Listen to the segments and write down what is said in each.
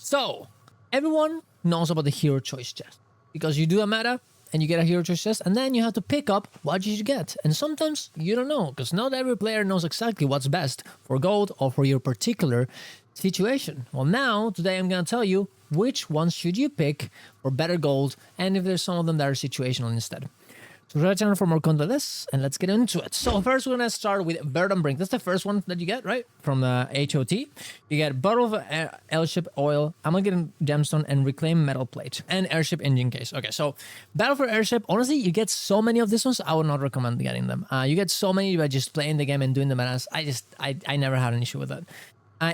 So, everyone knows about the hero choice chest because you do a meta and you get a hero choice chest, and then you have to pick up what you should get. And sometimes you don't know because not every player knows exactly what's best for gold or for your particular situation. Well, now, today I'm going to tell you which ones should you pick for better gold and if there's some of them that are situational instead. So subscribe to the channel for more content like this, and let's get into it. So first we're going to start with Verdant Brink. That's the first one that you get, right? From the HOT. You get Bottle of Airship Oil, Amalgam Gemstone, and Reclaim Metal Plate, and Airship Engine Case. Okay, so Battle for Airship, honestly, you get so many of these ones, I would not recommend getting them. You get so many by just playing the game and doing the metas. I never had an issue with that.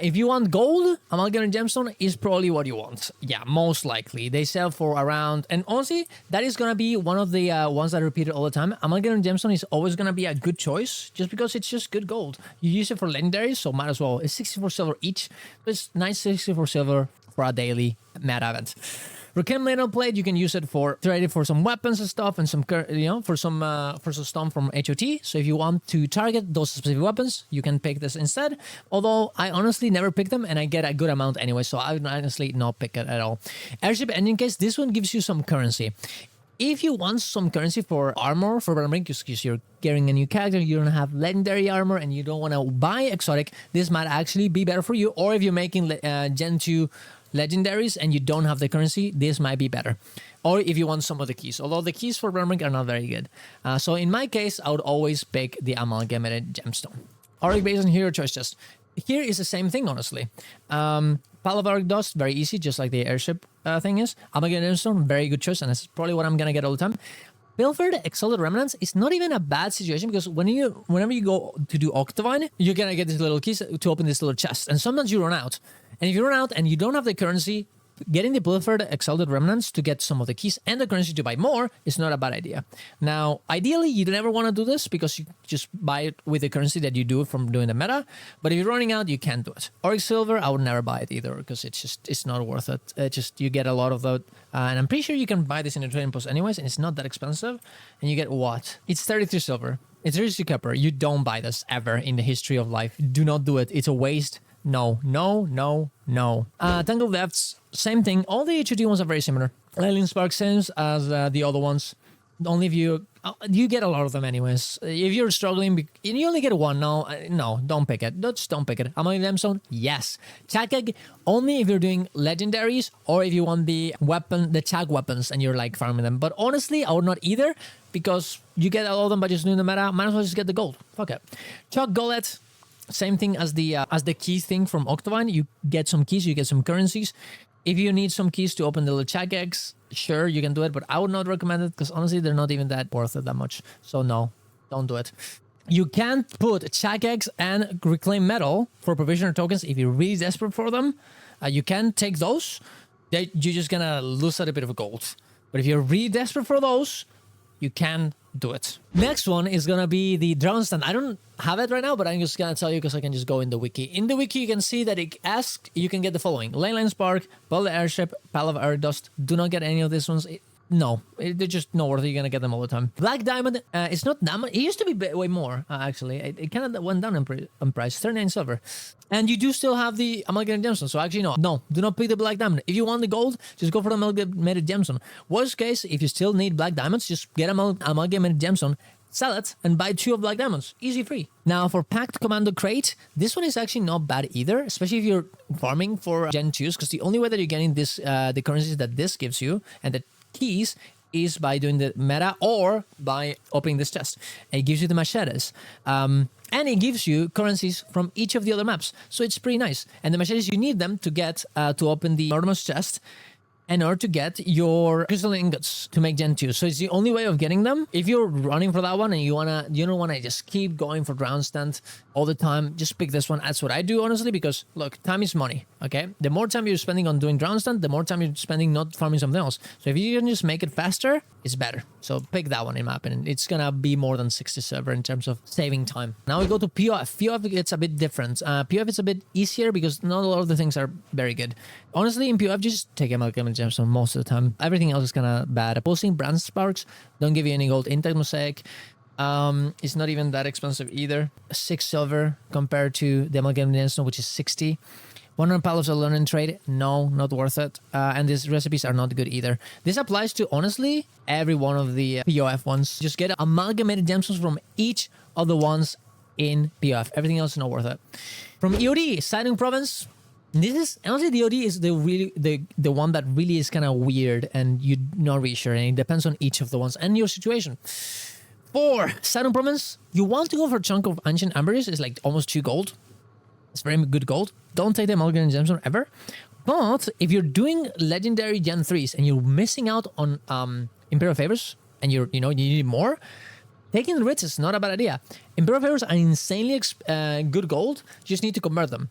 If you want gold, Amalgam Gemstone is probably what you want. Yeah, most likely. They sell for around... And honestly, that is going to be one of the ones that I repeat it all the time. Amalgam Gemstone is always going to be a good choice just because it's just good gold. You use it for legendaries, so might as well. It's 64 silver each. It's nice 64 silver for a daily meta event. Reclaim Metal Plate, you can use it for trade it for some weapons and stuff, and some for some stuff from HOT. So if you want to target those specific weapons, you can pick this instead. Although I honestly never pick them, and I get a good amount anyway, so I would honestly not pick it at all. Airship Engine Case, this one gives you some currency. If you want some currency for armor for Verdant Brink, because you're getting a new character, you don't have legendary armor, and you don't want to buy exotic, this might actually be better for you. Or if you're making Gen 2 legendaries and you don't have the currency, this might be better. Or if you want some of the keys, although the keys for Verdant Brink are not very good. So in my case, I would always pick the Amalgamated Gemstone. Auric Basin Hero Choice Chest. Here is the same thing, honestly. Pile of Auric Dust, very easy, just like the airship thing is. Amalgamated Gemstone, very good choice, and that's probably what I'm gonna get all the time. Pilfered Exalted Remnants is not even a bad situation because whenever you go to do Octavine, you're gonna get these little keys to open this little chest, and sometimes you run out. And if you run out and you don't have the currency, getting the Pilfered Exalted Remnants to get some of the keys and the currency to buy more is not a bad idea. Now, ideally, you never want to do this because you just buy it with the currency that you do from doing the meta. But if you're running out, you can't do it. Auric Silver, I would never buy it either because it's not worth it. You get a lot of that. And I'm pretty sure you can buy this in a trading post anyways, and it's not that expensive. And you get what? It's 33 silver. It's 33 copper. You don't buy this ever in the history of life. Do not do it. It's a waste. No. Tangled Depths, same thing. All the HOT ones are very similar. Lightning Spark, same as the other ones. Only if you get a lot of them anyways. If you're struggling, you only get one. No, don't pick it. Just don't pick it. Amalgam Gemstone, yes. Chag Egg, only if you're doing legendaries or if you want the weapon, the Chag weapons, and you're like farming them. But honestly, I would not either because you get all of them by just doing the meta. Might as well just get the gold. Fuck it. Chalk Gullet. Same thing as the key thing from Octavine. You get some keys, you get some currencies. If you need some keys to open the little Chag eggs, sure, you can do it, but I would not recommend it because honestly, they're not even that worth it that much. So no, don't do it. You can't put Chag eggs and reclaim metal for provisioner tokens if you're really desperate for them. You can take those. You're just gonna lose a little bit of gold. But if you're really desperate for those, you can do it. Next one is gonna be the Drown Stand. I don't have it right now, but I'm just gonna tell you because I can just go in the wiki. In the wiki, you can see that it asks you can get the following: Leyline Spark, Ball Airship, Pile of Auric Dust. Do not get any of these ones. They're just not worth it. You're gonna get them all the time. Black Diamond, it's not that much. It used to be way more, actually. It kind of went down in price, 39 silver. And you do still have the Amalgamated Gemstone. So actually, no, do not pick the Black Diamond. If you want the gold, just go for the Amalgamated Gemstone. Worst case, if you still need Black Diamonds, just get Amalgamated Gemstone, sell it, and buy 2 of Black Diamonds. Easy free. Now, for Packed Commando Crate, this one is actually not bad either, especially if you're farming for Gen 2s, because the only way that you're getting this, the currencies that this gives you, and the keys is by doing the meta or by opening this chest. And it gives you the machetes. And it gives you currencies from each of the other maps. So it's pretty nice. And the machetes, you need them to get to open the Northernmost chest in order to get your crystal ingots to make Gen 2. So it's the only way of getting them. If you're running for that one and you don't wanna just keep going for Drown Stand all the time, just pick this one. That's what I do, honestly, because look, time is money, okay? The more time you're spending on doing Drown Stand, the more time you're spending not farming something else. So if you can just make it faster, it's better. So pick that one in my opinion. It's gonna be more than 60 silver in terms of saving time. Now we go to POF. POF gets a bit different. POF is a bit easier because not a lot of the things are very good. Honestly, in POF, just take Amalgamated Gemstone most of the time. Everything else is kind of bad. Posting Brand Sparks don't give you any gold. Intact Mosaic, it's not even that expensive either. 6 silver compared to the Amalgamated Gemstone, which is 60. 100 pallets of learning trade, no, not worth it. And these recipes are not good either. This applies to, honestly, every one of the POF ones. Just get amalgamated gemstones from each of the ones in POF. Everything else is not worth it. From EOD, Seitung Province. This is, honestly, the EOD is the one that really is kind of weird and you're not really sure. And it depends on each of the ones and your situation. For Seitung Province, you want to go for a chunk of ancient ambergris. It's like almost 2 gold. It's very good gold. Don't take the amalgamated gemstone ever. But if you're doing legendary Gen 3s and you're missing out on Imperial Favors and you need more, taking the Ritz is not a bad idea. Imperial Favors are insanely good gold. You just need to convert them.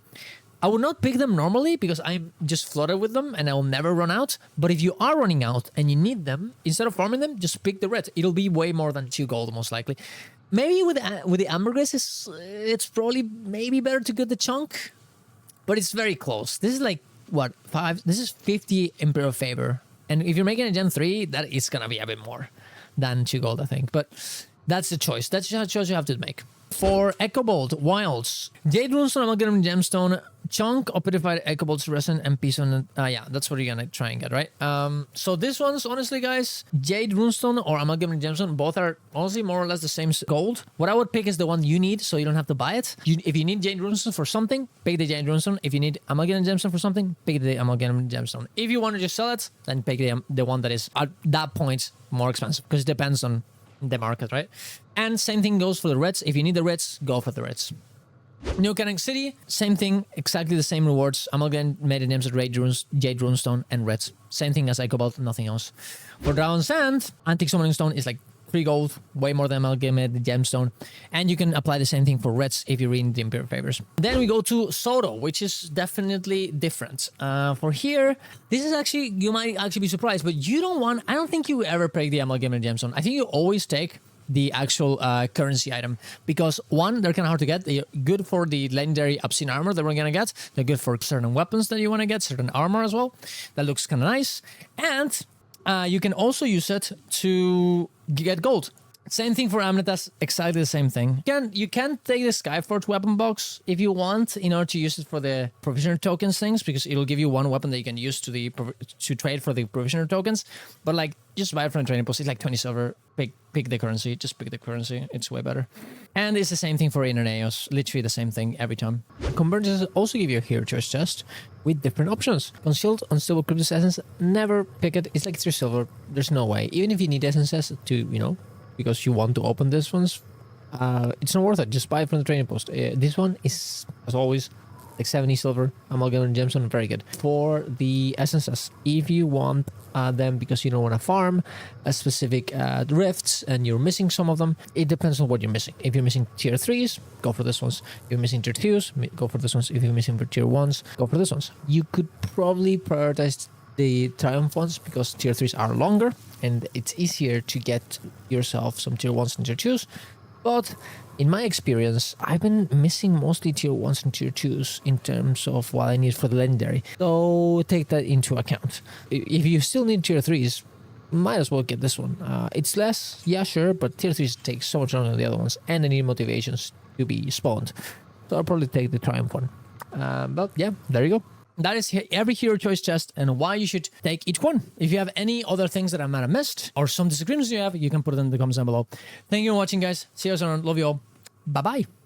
I would not pick them normally because I'm just flooded with them and I will never run out. But if you are running out and you need them, instead of farming them, just pick the red. It'll be way more than 2 gold, most likely. Maybe with the ambergris, it's probably maybe better to get the chunk, but it's very close. This is like, what, 5? This is 50 Imperial Favor. And if you're making a Gen 3, that is going to be a bit more than 2 gold, I think. But that's the choice. That's the choice you have to make. For Echovald Wilds, Jade Runestone, Amalgamated Gemstone, chunk of Purified Echovalt's Resin, and Pison. Yeah, that's what you're gonna try and get, right? So this one's, honestly, guys, Jade Runestone or Amalgamated Gemstone, both are honestly more or less the same gold. What I would pick is the one you need, so you don't have to buy it. If you need Jade Runestone for something, pick the Jade Runestone. If you need Amalgamated Gemstone for something, pick the Amalgamated Gemstone. If you want to just sell it, then pick the one that is at that point more expensive, because it depends on the market, right? And same thing goes for the reds. If you need the reds, go for the reds. New Canning City, same thing, exactly the same rewards. Amalgamated names at Jade Runestone and reds. Same thing as Echovald, nothing else. For Dragon Sand, Antique Summoning Stone is like 3 gold, way more than Amalgamated Gemstone. And you can apply the same thing for reds if you read the Imperial Favors. Then we go to Soto, which is definitely different. For here, this is actually, you might actually be surprised, but you don't want, I don't think you ever pick the Amalgamated Gemstone. I think you always take the actual currency item, because one, they're kind of hard to get. They're good for the legendary obscene armor that we're gonna get. They're good for certain weapons that you want to get, certain armor as well. That looks kind of nice. And you can also use it to get gold. Same thing for Amnytas, exactly the same thing. You can take the Skyforge weapon box if you want, in order to use it for the provisioner tokens things, because it'll give you one weapon that you can use to trade for the provisioner tokens. But like, just buy it from the trading post. It's like 20 silver. Pick the currency. Just pick the currency. It's way better. And it's the same thing for Inerneos. Literally the same thing every time. Convergence also give you a hero choice chest with different options. Concealed Unstable Cryptus Essence. Never pick it. It's like 3 silver. There's no way. Even if you need essences to, because you want to open this ones, it's not worth it. Just buy it from the trading post. This one is, as always, like 70 silver. Amalgamated Gemstone, very good. For the essences, if you want them because you don't want to farm a specific rifts and you're missing some of them, it depends on what you're missing. If you're missing tier 3s, go for this ones. If you're missing tier 2s, go for this ones. If you're missing for tier 1s, go for this ones. You could probably prioritize the Triumph ones because tier 3s are longer and it's easier to get yourself some tier 1s and tier 2s. But in my experience, I've been missing mostly tier 1s and tier 2s in terms of what I need for the legendary. So take that into account. If you still need tier 3s, might as well get this one. It's less, yeah, sure, but tier 3s take so much longer than the other ones and they need motivations to be spawned. So I'll probably take the Triumph one. But yeah, there you go. That is every hero choice chest and why you should take each one. If you have any other things that I might have missed or some disagreements you have, you can put it in the comments down below. Thank you for watching, guys. See you soon. Love you all. Bye-bye.